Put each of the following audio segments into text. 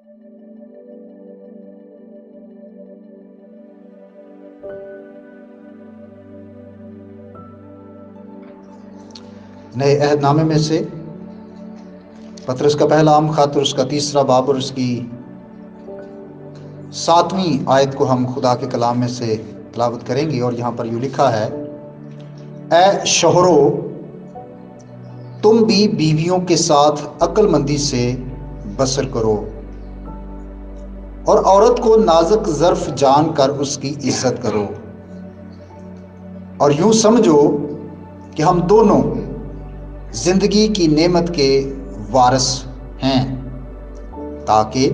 نئے عہد نامے میں سے پطرس کا پہلا عام خط اور اس کا 3 باب اور اس کی 7ویں آیت کو ہم خدا کے کلام میں سے تلاوت کریں گے، اور یہاں پر یوں لکھا ہے: اے شوہرو، تم بھی بیویوں کے ساتھ عقل مندی سے بسر کرو، اور عورت کو نازک ظرف جان کر اس کی عزت کرو، اور یوں سمجھو کہ ہم دونوں زندگی کی نعمت کے وارث ہیں، تاکہ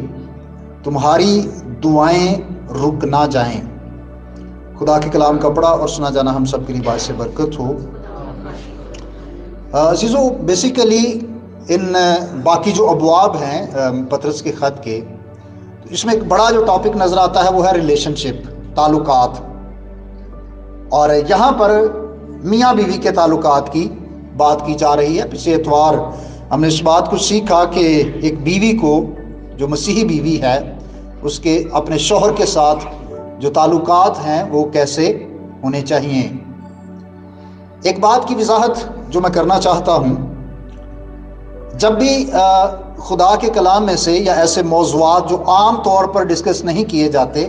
تمہاری دعائیں رک نہ جائیں۔ خدا کے کلام کا پڑھا اور سنا جانا ہم سب کے لیے باعث سے برکت ہو۔ عزیزو، بیسیکلی ان باقی جو ابواب ہیں پطرس کے خط کے، اس میں ایک بڑا جو ٹاپک نظر آتا ہے وہ ہے ریلیشن شپ، تعلقات، اور یہاں پر میاں بیوی کے تعلقات کی بات کی جا رہی ہے۔ پچھلے اتوار ہم نے اس بات کو سیکھا کہ ایک بیوی کو، جو مسیحی بیوی ہے، اس کے اپنے شوہر کے ساتھ جو تعلقات ہیں وہ کیسے ہونے چاہیے۔ ایک بات کی وضاحت جو میں کرنا چاہتا ہوں، جب بھی خدا کے کلام میں سے یا ایسے موضوعات جو عام طور پر ڈسکس نہیں کیے جاتے،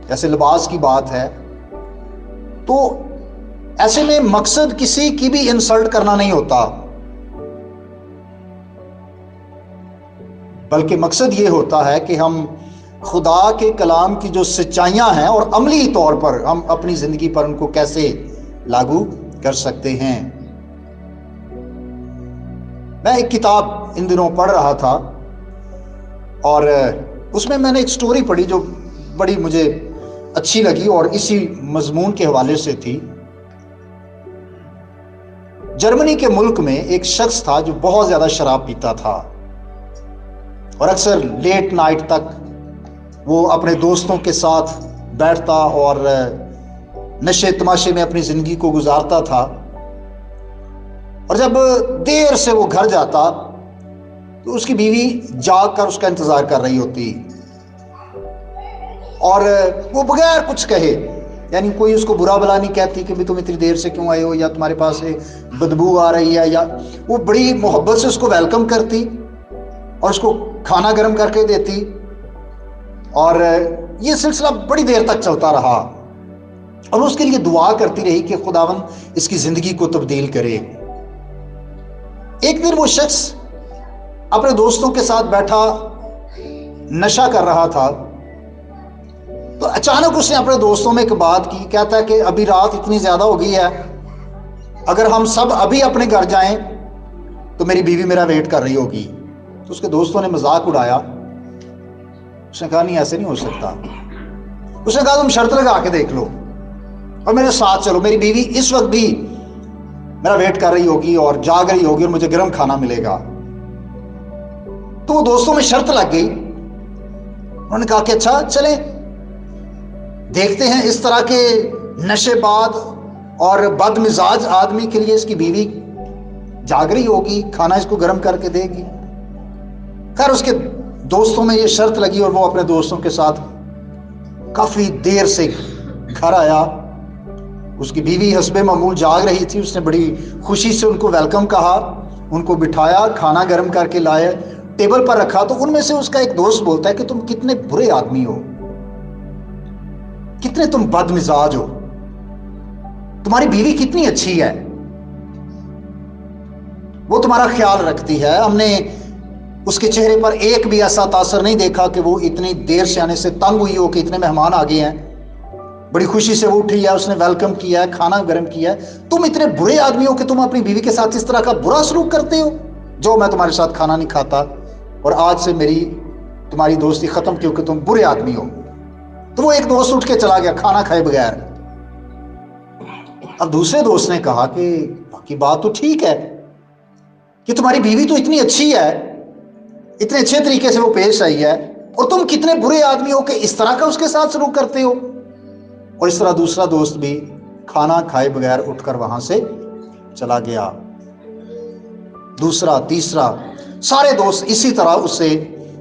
جیسے لباس کی بات ہے، تو ایسے میں مقصد کسی کی بھی انسلٹ کرنا نہیں ہوتا، بلکہ مقصد یہ ہوتا ہے کہ ہم خدا کے کلام کی جو سچائیاں ہیں اور عملی طور پر ہم اپنی زندگی پر ان کو کیسے لاگو کر سکتے ہیں۔ میں ایک کتاب ان دنوں پڑھ رہا تھا، اور اس میں نے ایک سٹوری پڑھی جو بڑی مجھے اچھی لگی اور اسی مضمون کے حوالے سے تھی۔ جرمنی کے ملک میں ایک شخص تھا جو بہت زیادہ شراب پیتا تھا، اور اکثر لیٹ نائٹ تک وہ اپنے دوستوں کے ساتھ بیٹھتا اور نشے تماشے میں اپنی زندگی کو گزارتا تھا، اور جب دیر سے وہ گھر جاتا تو اس کی بیوی جاگ کر اس کا انتظار کر رہی ہوتی، اور وہ بغیر کچھ کہے، یعنی کوئی اس کو برا بلا نہیں کہتی کہ تم اتنی دیر سے کیوں آئے ہو، یا تمہارے پاس سے بدبو آ رہی ہے، یا وہ بڑی محبت سے اس کو ویلکم کرتی اور اس کو کھانا گرم کر کے دیتی، اور یہ سلسلہ بڑی دیر تک چلتا رہا، اور اس کے لیے دعا کرتی رہی کہ خداوند اس کی زندگی کو تبدیل کرے۔ ایک دن وہ شخص اپنے دوستوں کے ساتھ بیٹھا نشہ کر رہا تھا، تو اچانک اس نے اپنے دوستوں میں ایک بات کی، کہتا ہے کہ ابھی رات اتنی زیادہ ہو گئی ہے، اگر ہم سب ابھی اپنے گھر جائیں تو میری بیوی میرا ویٹ کر رہی ہوگی۔ تو اس کے دوستوں نے مذاق اڑایا، اس نے کہا نہیں ایسے نہیں ہو سکتا۔ اس نے کہا تم شرط لگا کے دیکھ لو اور میرے ساتھ چلو، میری بیوی اس وقت بھی میرا ویٹ کر رہی ہوگی اور جاگ رہی ہوگی اور مجھے گرم کھانا ملے گا۔ تو وہ دوستوں میں شرط لگ گئی، انہوں نے کہا کہ اچھا چلیں، دیکھتے ہیں اس طرح کے نشے باد اور بد مزاج آدمی کے لیے اس کی بیوی جاگ رہی ہوگی، کھانا اس کو گرم کر کے دے گی۔ خیر اس کے دوستوں میں یہ شرط لگی اور وہ اپنے دوستوں کے ساتھ کافی دیر سے گھر آیا۔ اس کی بیوی حسب معمول جاگ رہی تھی، اس نے بڑی خوشی سے ان کو ویلکم کہا، ان کو بٹھایا، کھانا گرم کر کے لائے، ٹیبل پر رکھا۔ تو ان میں سے اس کا ایک دوست بولتا ہے کہ تم کتنے برے آدمی ہو، کتنے تم بد مزاج ہو، تمہاری بیوی کتنی اچھی ہے، وہ تمہارا خیال رکھتی ہے، ہم نے اس کے چہرے پر ایک بھی ایسا تاثر نہیں دیکھا کہ وہ اتنی دیر سے آنے سے تنگ ہوئی ہو کہ اتنے مہمان آ گئے ہیں، بڑی خوشی سے وہ اٹھی ہے، اس نے ویلکم کیا ہے، کھانا گرم کیا ہے۔ تم اتنے برے آدمی ہو کہ تم اپنی بیوی کے ساتھ اس طرح کا برا سلوک کرتے ہو، جو میں تمہارے ساتھ کھانا نہیں کھاتا اور آج سے میری تمہاری دوستی ختم کیونکہ تم برے آدمی ہو۔ تو وہ ایک دوست اٹھ کے چلا گیا کھانا کھائے بغیر۔ اب دوسرے دوست نے کہا کہ باقی بات تو ٹھیک ہے کہ تمہاری بیوی تو اتنی اچھی ہے، اتنے اچھے طریقے سے وہ پیش آئی ہے، اور تم کتنے برے آدمی ہو کہ اس طرح کا اس کے ساتھ سلوک کرتے ہو۔ اور اس طرح دوسرا دوست بھی کھانا کھائے بغیر اٹھ کر وہاں سے چلا گیا۔ دوسرا، تیسرا، سارے دوست اسی طرح اس سے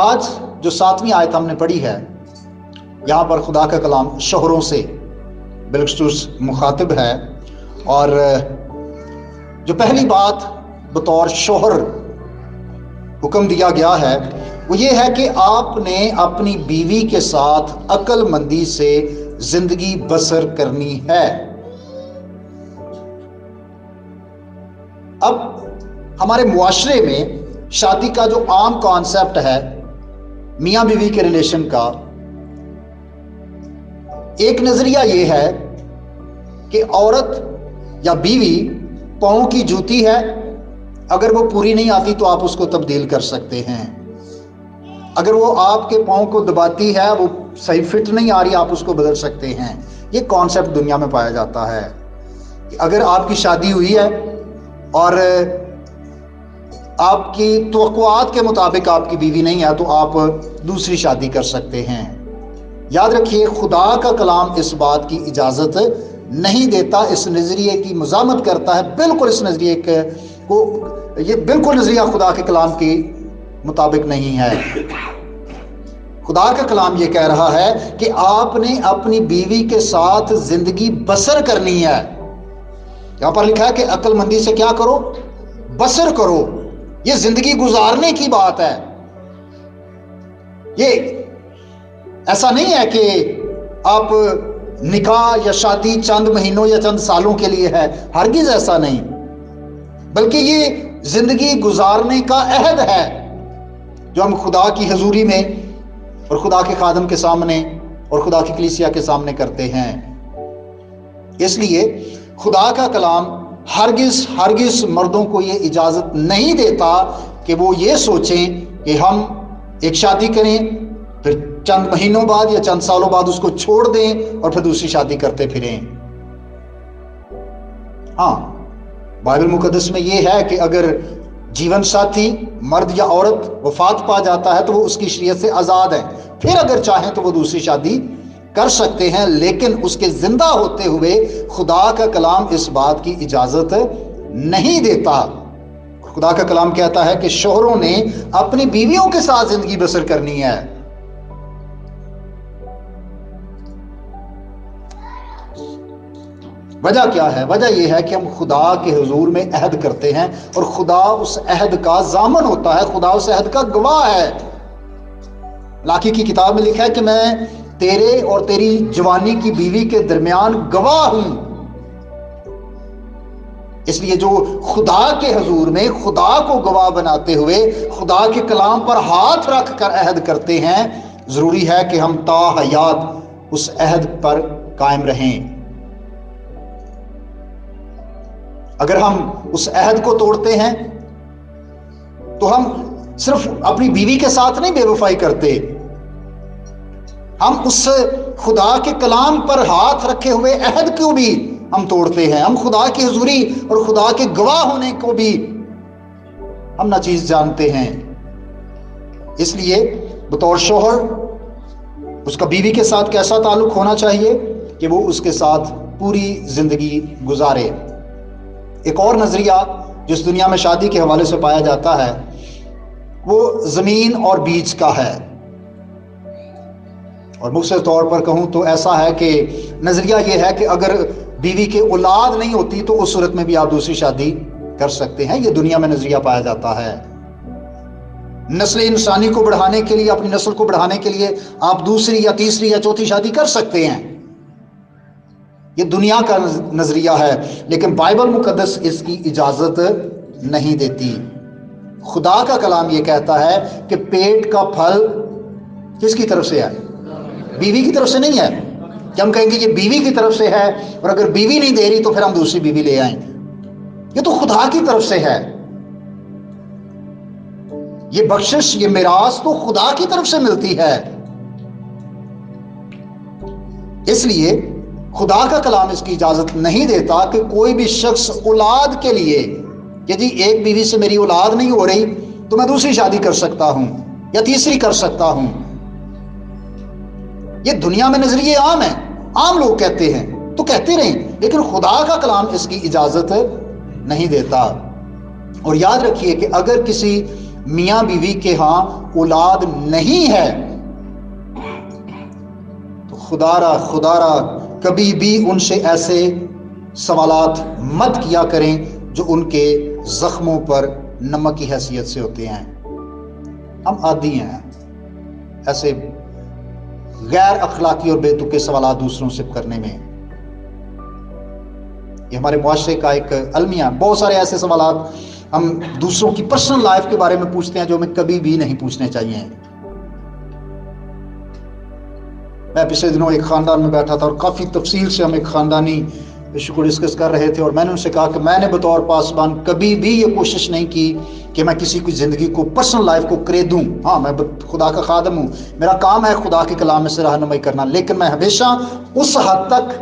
آج جو 7ویں آیت ہم نے پڑھی ہے، یہاں پر خدا کا کلام شوہروں سے بالخصوص مخاطب ہے، اور جو پہلی بات بطور شوہر حکم دیا گیا ہے وہ یہ ہے کہ آپ نے اپنی بیوی کے ساتھ عقل مندی سے زندگی بسر کرنی ہے۔ اب ہمارے معاشرے میں شادی کا جو عام کانسیپٹ ہے میاں بیوی کے ریلیشن کا، ایک نظریہ یہ ہے کہ عورت یا بیوی پاؤں کی جوتی ہے، اگر وہ پوری نہیں آتی تو آپ اس کو تبدیل کر سکتے ہیں، اگر وہ آپ کے پاؤں کو دباتی ہے، وہ صحیح فٹ نہیں آ رہی، آپ اس کو بدل سکتے ہیں۔ یہ کانسیپٹ دنیا میں پایا جاتا ہے کہ اگر آپ کی شادی ہوئی ہے اور آپ کی توقعات کے مطابق آپ کی بیوی نہیں ہے تو آپ دوسری شادی کر سکتے ہیں۔ یاد رکھیے خدا کا کلام اس بات کی اجازت نہیں دیتا، اس نظریے کی مزاحمت کرتا ہے، بالکل اس نظریے کو، یہ بالکل نظریہ خدا کے کلام کے مطابق نہیں ہے۔ خدا کا کلام یہ کہہ رہا ہے کہ آپ نے اپنی بیوی کے ساتھ زندگی بسر کرنی ہے۔ یہاں پر لکھا ہے کہ عقل مندی سے کیا کرو؟ بسر کرو۔ یہ زندگی گزارنے کی بات ہے۔ یہ ایسا نہیں ہے کہ آپ نکاح یا شادی چند مہینوں یا چند سالوں کے لیے ہے، ہرگز ایسا نہیں، بلکہ یہ زندگی گزارنے کا عہد ہے جو ہم خدا کی حضوری میں اور خدا کے خادم کے سامنے اور خدا کی کلیسیا کے سامنے کرتے ہیں۔ اس لیے خدا کا کلام ہرگز مردوں کو یہ اجازت نہیں دیتا کہ وہ یہ سوچیں کہ ہم ایک شادی کریں، پھر چند مہینوں بعد یا چند سالوں بعد اس کو چھوڑ دیں اور پھر دوسری شادی کرتے پھریں۔ ہاں، بائبل مقدس میں یہ ہے کہ اگر جیون ساتھی مرد یا عورت وفات پا جاتا ہے تو وہ اس کی شریعت سے آزاد ہے، پھر اگر چاہیں تو وہ دوسری شادی کر سکتے ہیں، لیکن اس کے زندہ ہوتے ہوئے خدا کا کلام اس بات کی اجازت نہیں دیتا۔ خدا کا کلام کہتا ہے کہ شوہروں نے اپنی بیویوں کے ساتھ زندگی بسر کرنی ہے۔ وجہ کیا ہے؟ وجہ یہ ہے کہ ہم خدا کے حضور میں عہد کرتے ہیں اور خدا اس عہد کا ضامن ہوتا ہے، خدا اس عہد کا گواہ ہے۔ ملاکی کی کتاب میں لکھا ہے کہ میں تیرے اور تیری جوانی کی بیوی کے درمیان گواہ ہوں۔ اس لیے جو خدا کے حضور میں خدا کو گواہ بناتے ہوئے خدا کے کلام پر ہاتھ رکھ کر عہد کرتے ہیں، ضروری ہے کہ ہم تا حیات اس عہد پر قائم رہیں۔ اگر ہم اس عہد کو توڑتے ہیں تو ہم صرف اپنی بیوی کے ساتھ نہیں بے وفائی کرتے، ہم اس خدا کے کلام پر ہاتھ رکھے ہوئے عہد کو بھی ہم توڑتے ہیں، ہم خدا کی حضوری اور خدا کے گواہ ہونے کو بھی ہم ناچیز جانتے ہیں۔ اس لیے بطور شوہر اس کا بیوی کے ساتھ کیسا تعلق ہونا چاہیے کہ وہ اس کے ساتھ پوری زندگی گزارے۔ ایک اور نظریہ جس دنیا میں شادی کے حوالے سے پایا جاتا ہے وہ زمین اور بیج کا ہے، اور مختصر طور پر کہوں تو ایسا ہے کہ نظریہ یہ ہے کہ اگر بیوی کے اولاد نہیں ہوتی تو اس صورت میں بھی آپ دوسری شادی کر سکتے ہیں۔ یہ دنیا میں نظریہ پایا جاتا ہے۔ نسل انسانی کو بڑھانے کے لیے، اپنی نسل کو بڑھانے کے لیے آپ دوسری یا تیسری یا چوتھی شادی کر سکتے ہیں۔ یہ دنیا کا نظریہ ہے، لیکن بائبل مقدس اس کی اجازت نہیں دیتی۔ خدا کا کلام یہ کہتا ہے کہ پیٹ کا پھل کس کی طرف سے ہے؟ بیوی کی طرف سے نہیں ہے کہ ہم کہیں گے یہ بیوی کی طرف سے ہے اور اگر بیوی نہیں دے رہی تو پھر ہم دوسری بیوی لے آئیں۔ یہ تو خدا کی طرف سے ہے، یہ بخشش، یہ میراث تو خدا کی طرف سے ملتی ہے۔ اس لیے خدا کا کلام اس کی اجازت نہیں دیتا کہ کوئی بھی شخص اولاد کے لیے کہ جی ایک بیوی سے میری اولاد نہیں ہو رہی تو میں دوسری شادی کر سکتا ہوں یا تیسری کر سکتا ہوں۔ یہ دنیا میں نظریے عام ہیں، عام لوگ کہتے ہیں تو کہتے رہیں، لیکن خدا کا کلام اس کی اجازت نہیں دیتا۔ اور یاد رکھیے کہ اگر کسی میاں بیوی کے ہاں اولاد نہیں ہے تو خدا را کبھی بھی ان سے ایسے سوالات مت کیا کریں جو ان کے زخموں پر نمک کی حیثیت سے ہوتے ہیں۔ ہم عادی ہیں ایسے غیر اخلاقی اور بے تکے سوالات دوسروں سے کرنے میں۔ یہ ہمارے معاشرے کا ایک المیہ، بہت سارے ایسے سوالات ہم دوسروں کی پرسنل لائف کے بارے میں پوچھتے ہیں جو ہمیں کبھی بھی نہیں پوچھنے چاہیے۔ میں پچھلے دنوں ایک خاندان میں بیٹھا تھا اور کافی تفصیل سے ہم ایک خاندانی ایشو کو ڈسکس کر رہے تھے، اور میں نے ان سے کہا کہ میں نے بطور پاسبان کبھی بھی یہ کوشش نہیں کی کہ میں کسی کی زندگی کو، پرسنل لائف کو کریدوں۔ ہاں، میں خدا کا خادم ہوں، میرا کام ہے خدا کے کلام میں سے رہنمائی کرنا، لیکن میں ہمیشہ اس حد تک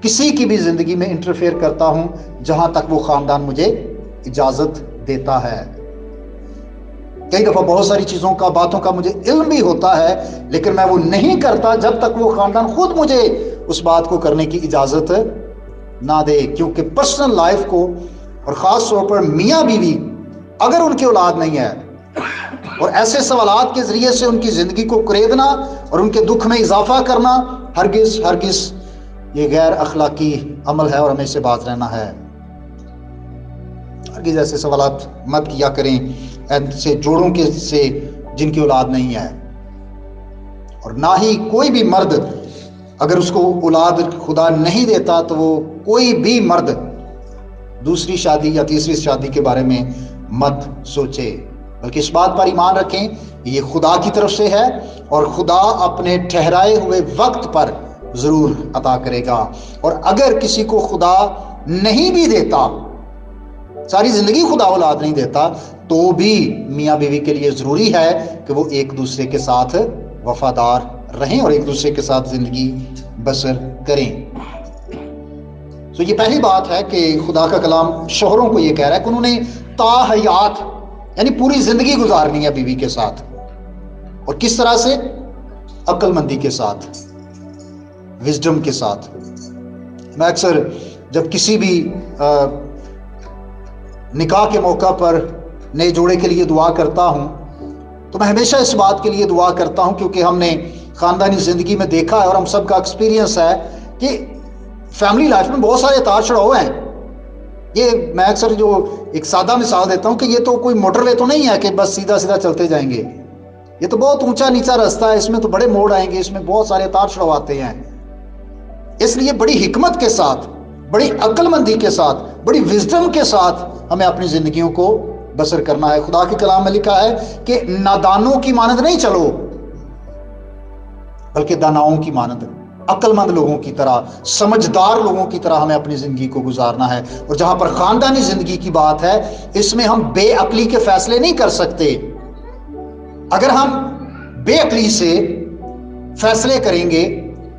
کسی کی بھی زندگی میں انٹرفیئر کرتا ہوں جہاں تک وہ خاندان مجھے اجازت دیتا ہے۔ کئی دفعہ بہت ساری چیزوں کا، باتوں کا مجھے علم بھی ہوتا ہے، لیکن میں وہ نہیں کرتا جب تک وہ خاندان خود مجھے اس بات کو کرنے کی اجازت نہ دے، کیونکہ پرسنل لائف کو، اور خاص طور پر میاں بیوی اگر ان کی اولاد نہیں ہے اور ایسے سوالات کے ذریعے سے ان کی زندگی کو کریدنا اور ان کے دکھ میں اضافہ کرنا، ہرگز یہ غیر اخلاقی عمل ہے اور ہمیں اس سے باز رہنا ہے۔ ہرگز ایسے سوالات مت کیا کریں ایسے جوڑوں کے سے جن کی اولاد نہیں ہے، اور نہ ہی کوئی بھی مرد اگر اس کو اولاد خدا نہیں دیتا تو وہ کوئی بھی مرد دوسری شادی یا تیسری شادی کے بارے میں مت سوچے، بلکہ اس بات پر ایمان رکھیں کہ یہ خدا کی طرف سے ہے اور خدا اپنے ٹھہرائے ہوئے وقت پر ضرور عطا کرے گا۔ اور اگر کسی کو خدا نہیں بھی دیتا، ساری زندگی خدا اولاد نہیں دیتا، تو بھی میاں بیوی کے لیے ضروری ہے کہ وہ ایک دوسرے کے ساتھ وفادار رہیں اور ایک دوسرے کے ساتھ زندگی بسر کریں۔ تو یہ پہلی بات ہے کہ خدا کا کلام شوہروں کو یہ کہہ رہا ہے کہ انہوں نے تا حیات یعنی پوری زندگی گزارنی ہے بیوی کے ساتھ، اور کس طرح سے؟ عقل مندی کے ساتھ، وزڈم کے ساتھ۔ میں اکثر جب کسی بھی نکاح کے موقع پر نئے جوڑے کے لیے دعا کرتا ہوں تو میں ہمیشہ اس بات کے لیے دعا کرتا ہوں، کیونکہ ہم نے خاندانی زندگی میں دیکھا ہے اور ہم سب کا ایکسپیرینس ہے کہ فیملی لائف میں بہت سارے اتار چڑھاؤ ہیں۔ یہ میں اکثر جو ایک سادہ مثال دیتا ہوں کہ یہ تو کوئی موٹر وے تو نہیں ہے کہ بس سیدھا سیدھا چلتے جائیں گے، یہ تو بہت اونچا نیچا راستہ ہے، اس میں تو بڑے موڑ آئیں گے، اس میں بہت سارے اتار چڑھاؤ آتے ہیں۔ اس لیے بڑی حکمت کے ساتھ، بڑی عقل مندی کے ساتھ، بڑی وزڈم کے ساتھ ہمیں اپنی زندگیوں کو بسر کرنا ہے۔ خدا کے کلام میں لکھا ہے کہ نادانوں کی مانند نہیں چلو بلکہ داناؤں کی مانند، عقل مند لوگوں کی طرح، سمجھدار لوگوں کی طرح ہمیں اپنی زندگی کو گزارنا ہے۔ اور جہاں پر خاندانی زندگی کی بات ہے، اس میں ہم بے عقلی کے فیصلے نہیں کر سکتے۔ اگر ہم بے عقلی سے فیصلے کریں گے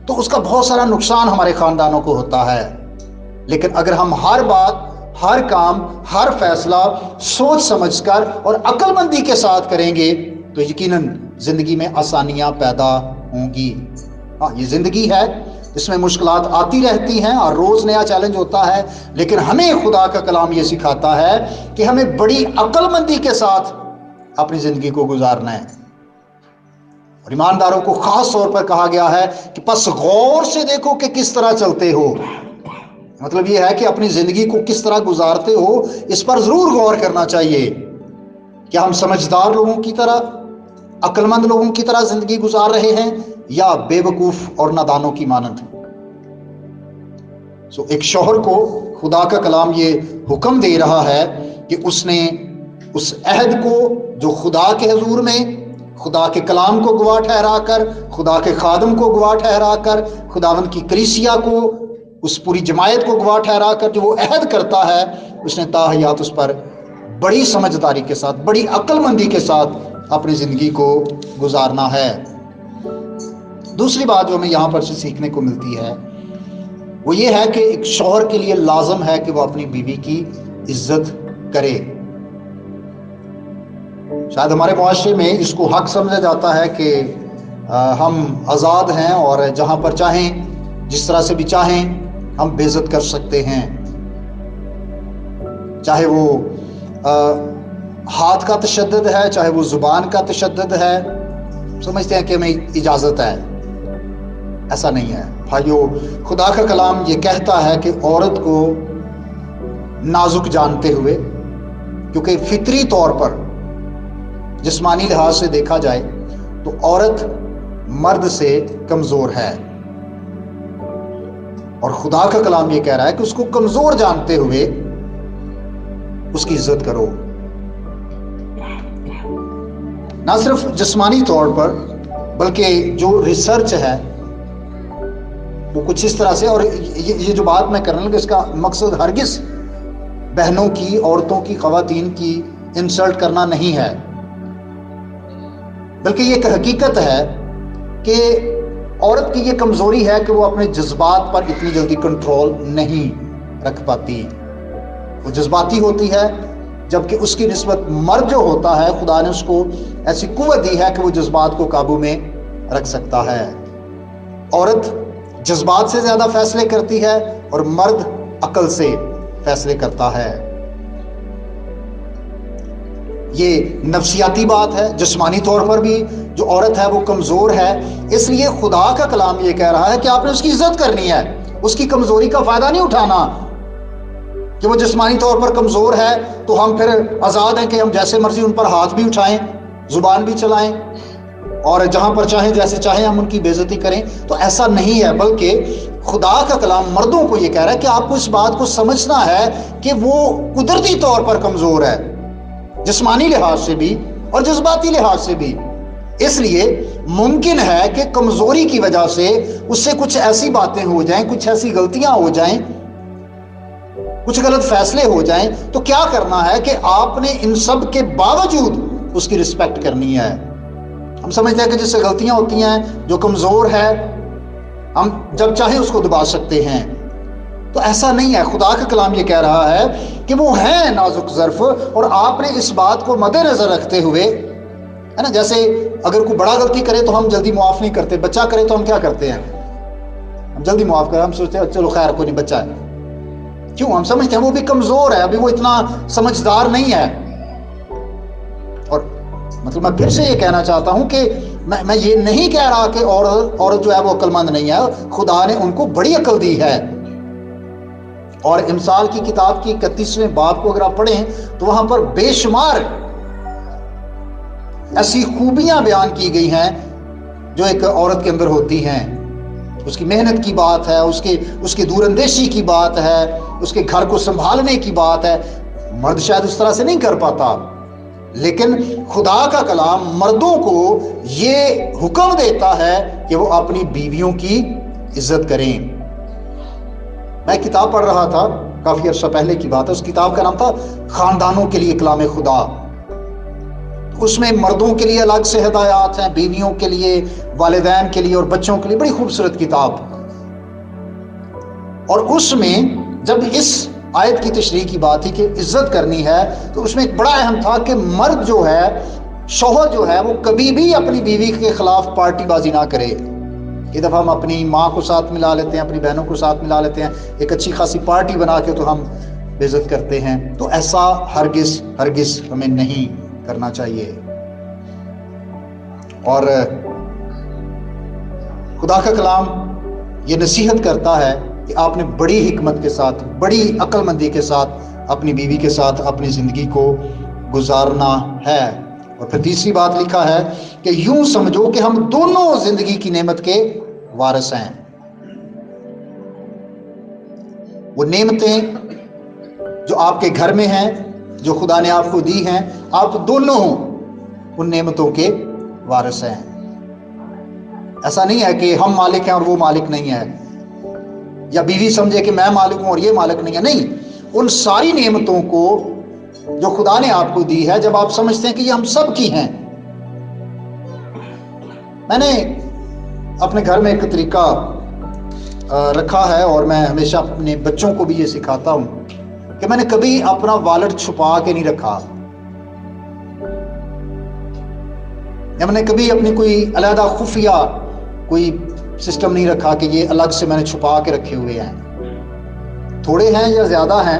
تو اس کا بہت سارا نقصان ہمارے خاندانوں کو ہوتا ہے، لیکن اگر ہم ہر بات، ہر کام، ہر فیصلہ سوچ سمجھ کر اور عقل مندی کے ساتھ کریں گے تو یقیناً زندگی میں آسانیاں پیدا ہوں گی۔ ہاں، یہ زندگی ہے، اس میں مشکلات آتی رہتی ہیں اور روز نیا چیلنج ہوتا ہے، لیکن ہمیں خدا کا کلام یہ سکھاتا ہے کہ ہمیں بڑی عقل مندی کے ساتھ اپنی زندگی کو گزارنا ہے۔ اور ایمانداروں کو خاص طور پر کہا گیا ہے کہ پس غور سے دیکھو کہ کس طرح چلتے ہو۔ مطلب یہ ہے کہ اپنی زندگی کو کس طرح گزارتے ہو، اس پر ضرور غور کرنا چاہیے۔ کیا ہم سمجھدار لوگوں کی طرح، عقل مند لوگوں کی طرح زندگی گزار رہے ہیں یا بے وقوف اور نادانوں کی مانند؟ ایک شوہر کو خدا کا کلام یہ حکم دے رہا ہے کہ اس نے اس عہد کو جو خدا کے حضور میں خدا کے کلام کو گواہ ٹھہرا کر، خدا کے خادم کو گواہ ٹھہرا کر، خداوند کی کلیسیا کو، اس پوری جماعت کو گواہ ٹھہرا کر جو وہ عہد کرتا ہے، اس نے تا حیات اس پر بڑی سمجھداری کے ساتھ، بڑی عقل مندی کے ساتھ اپنی زندگی کو گزارنا ہے۔ دوسری بات جو ہمیں یہاں پر سے سیکھنے کو ملتی ہے وہ یہ ہے کہ ایک شوہر کے لیے لازم ہے کہ وہ اپنی بیوی کی عزت کرے۔ شاید ہمارے معاشرے میں اس کو حق سمجھا جاتا ہے کہ ہم آزاد ہیں اور جہاں پر چاہیں، جس طرح سے بھی چاہیں ہم بے عزت کر سکتے ہیں، چاہے وہ ہاتھ کا تشدد ہے، چاہے وہ زبان کا تشدد ہے، سمجھتے ہیں کہ ہمیں اجازت ہے. ایسا نہیں ہے بھائیو. خدا کا کلام یہ کہتا ہے کہ عورت کو نازک جانتے ہوئے، کیونکہ فطری طور پر جسمانی لحاظ سے دیکھا جائے تو عورت مرد سے کمزور ہے، اور خدا کا کلام یہ کہہ رہا ہے کہ اس کو کمزور جانتے ہوئے اس کی عزت کرو. نہ صرف جسمانی طور پر بلکہ جو ریسرچ ہے وہ کچھ اس طرح سے، اور یہ جو بات میں کرنے لگا اس کا مقصد ہرگز بہنوں کی، عورتوں کی، خواتین کی انسلٹ کرنا نہیں ہے، بلکہ یہ ایک حقیقت ہے کہ عورت کی یہ کمزوری ہے کہ وہ اپنے جذبات پر اتنی جلدی کنٹرول نہیں رکھ پاتی. وہ جذباتی ہوتی ہے، جبکہ اس کی نسبت مرد جو ہوتا ہے خدا نے اس کو ایسی قوت دی ہے کہ وہ جذبات کو قابو میں رکھ سکتا ہے. عورت جذبات سے زیادہ فیصلے کرتی ہے اور مرد عقل سے فیصلے کرتا ہے. یہ نفسیاتی بات ہے. جسمانی طور پر بھی جو عورت ہے وہ کمزور ہے، اس لیے خدا کا کلام یہ کہہ رہا ہے کہ آپ نے اس کی عزت کرنی ہے، اس کی کمزوری کا فائدہ نہیں اٹھانا. کہ وہ جسمانی طور پر کمزور ہے تو ہم پھر آزاد ہیں کہ ہم جیسے مرضی ان پر ہاتھ بھی اٹھائیں، زبان بھی چلائیں، اور جہاں پر چاہیں جیسے چاہیں ہم ان کی بے عزتی کریں. تو ایسا نہیں ہے، بلکہ خدا کا کلام مردوں کو یہ کہہ رہا ہے کہ آپ کو اس بات کو سمجھنا ہے کہ وہ قدرتی طور پر کمزور ہے، جسمانی لحاظ سے بھی اور جذباتی لحاظ سے بھی. اس لیے ممکن ہے کہ کمزوری کی وجہ سے اس سے کچھ ایسی باتیں ہو جائیں، کچھ ایسی غلطیاں ہو جائیں، کچھ غلط فیصلے ہو جائیں. تو کیا کرنا ہے کہ آپ نے ان سب کے باوجود اس کی رسپیکٹ کرنی ہے. ہم سمجھتے ہیں کہ جس سے غلطیاں ہوتی ہیں، جو کمزور ہے، ہم جب چاہیں اس کو دبا سکتے ہیں. تو ایسا نہیں ہے. خدا کا کلام یہ کہہ رہا ہے کہ وہ ہیں نازک ظرف، اور آپ نے اس بات کو مد نظر رکھتے ہوئے، ہے نا، جیسے اگر کوئی بڑا غلطی کرے تو ہم جلدی معاف نہیں کرتے، بچہ کرے تو ہم کیا کرتے ہیں، ہم جلدی معاف کریں، ہم سوچتے ہیں چلو خیر کوئی نہیں، بچہ ہے. کیوں؟ ہم سمجھتے ہیں وہ بھی کمزور ہے، ابھی وہ اتنا سمجھدار نہیں ہے. اور مطلب میں پھر سے یہ کہنا چاہتا ہوں کہ میں یہ نہیں کہہ رہا کہ عورت جو ہے وہ عقل مند نہیں ہے. خدا نے ان کو بڑی عقل دی ہے. اور امثال کی کتاب کی 31ویں باب کو اگر آپ پڑھیں تو وہاں پر بے شمار ایسی خوبیاں بیان کی گئی ہیں جو ایک عورت کے اندر ہوتی ہیں. اس کی محنت کی بات ہے، اس کی دور اندیشی کی بات ہے، اس کے گھر کو سنبھالنے کی بات ہے. مرد شاید اس طرح سے نہیں کر پاتا، لیکن خدا کا کلام مردوں کو یہ حکم دیتا ہے کہ وہ اپنی بیویوں کی عزت کریں. میں کتاب پڑھ رہا تھا، کافی عرصہ پہلے کی بات ہے، اس کتاب کا نام تھا خاندانوں کے لیے کلام خدا. اس میں مردوں کے لیے الگ سے ہدایات ہیں، بیویوں کے لیے، والدین کے لیے اور بچوں کے لیے. بڑی خوبصورت کتاب. اور اس میں جب اس آیت کی تشریح کی بات تھی کہ عزت کرنی ہے، تو اس میں ایک بڑا اہم تھا کہ مرد جو ہے، شوہر جو ہے، وہ کبھی بھی اپنی بیوی کے خلاف پارٹی بازی نہ کرے. ایک دفعہ ہم اپنی ماں کو ساتھ ملا لیتے ہیں، اپنی بہنوں کو ساتھ ملا لیتے ہیں، ایک اچھی خاصی پارٹی بنا کے تو ہم بے عزت کرتے ہیں. تو ایسا ہرگز ہمیں نہیں کرنا چاہیے. اور خدا کا کلام یہ نصیحت کرتا ہے کہ آپ نے بڑی حکمت کے ساتھ، بڑی عقل مندی کے ساتھ اپنی بیوی کے ساتھ اپنی زندگی کو گزارنا ہے. اور پھر تیسری بات لکھا ہے کہ یوں سمجھو کہ ہم دونوں زندگی کی نعمت کے وارث ہیں. وہ نعمتیں جو آپ کے گھر میں ہیں، جو خدا نے آپ کو دی ہیں، آپ دونوں ان نعمتوں کے وارث ہیں. ایسا نہیں ہے کہ ہم مالک ہیں اور وہ مالک نہیں ہے، یا بیوی سمجھے کہ میں مالک ہوں اور یہ مالک نہیں ہے. نہیں، ان ساری نعمتوں کو جو خدا نے آپ کو دی ہے، جب آپ سمجھتے ہیں کہ یہ ہم سب کی ہیں. میں نے اپنے گھر میں ایک طریقہ رکھا ہے، اور میں ہمیشہ اپنے بچوں کو بھی یہ سکھاتا ہوں کہ میں نے کبھی اپنا والٹ چھپا کے نہیں رکھا. میں نے کبھی اپنی کوئی علیحدہ خفیہ کوئی سسٹم نہیں رکھا کہ یہ الگ سے میں نے چھپا کے رکھے ہوئے ہیں. تھوڑے ہیں یا زیادہ ہیں،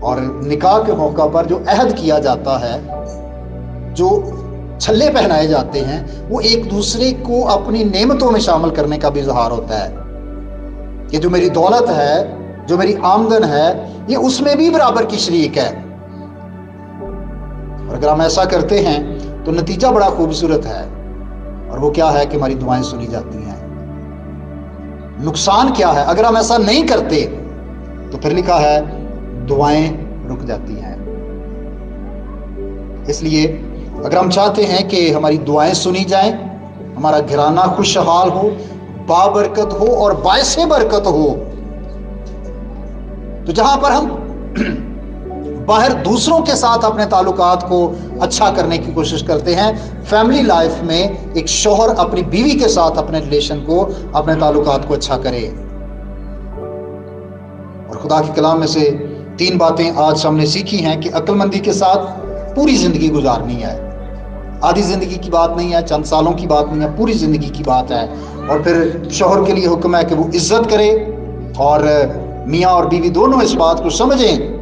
اور نکاح کے موقع پر جو عہد کیا جاتا ہے، جو چھلے پہنائے جاتے ہیں، وہ ایک دوسرے کو اپنی نعمتوں میں شامل کرنے کا بھی اظہار ہوتا ہے کہ جو میری دولت ہے، جو میری آمدن ہے، یہ اس میں بھی برابر کی شریک ہے۔ اور اگر ہم ایسا کرتے ہیں تو نتیجہ بڑا خوبصورت ہے، اور وہ کیا ہے کہ ہماری دعائیں سنی جاتی ہیں۔ نقصان کیا ہے اگر ہم ایسا نہیں کرتے؟ تو پھر لکھا ہے دعائیں رک جاتی ہیں۔ اس لیے اگر ہم چاہتے ہیں کہ ہماری دعائیں سنی جائیں، ہمارا گھرانہ خوشحال ہو، بابرکت ہو اور باعث برکت ہو، تو جہاں پر ہم باہر دوسروں کے ساتھ اپنے تعلقات کو اچھا کرنے کی کوشش کرتے ہیں، فیملی لائف میں ایک شوہر اپنی بیوی کے ساتھ اپنے ریلیشن کو، اپنے تعلقات کو اچھا کرے۔ اور خدا کے کلام میں سے 3 باتیں آج ہم نے سیکھی ہیں کہ عقل مندی کے ساتھ پوری زندگی گزارنی ہے۔ آدھی زندگی کی بات نہیں ہے، چند سالوں کی بات نہیں ہے، پوری زندگی کی بات ہے۔ اور پھر شوہر کے لیے حکم ہے کہ وہ عزت کرے، اور میاں اور بیوی دونوں اس بات کو سمجھیں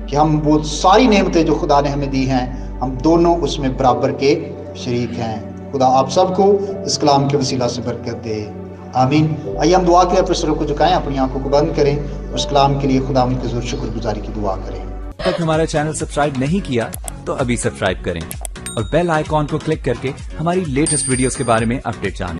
کہ ہم وہ ساری نعمتیں جو خدا نے ہمیں دی ہیں، ہم دونوں اس میں برابر کے شریک ہیں۔ خدا آپ سب کو اس کلام کے وسیلہ سے برکت دے، آمین۔ آئیے ہم دعا کے لیے اپنے سروں کو جھکائیں، اپنی آنکھوں کو بند کریں، اس کلام کے لیے خدا ان کے حضور شکر گزاری کی دعا کریں۔ اب تک ہمارا چینل سبسکرائب نہیں کیا تو ابھی سبسکرائب کریں اور بیل آئیکن کو کلک کر کے ہماری لیٹسٹ ویڈیوز کے بارے میں اپڈیٹ جانیں۔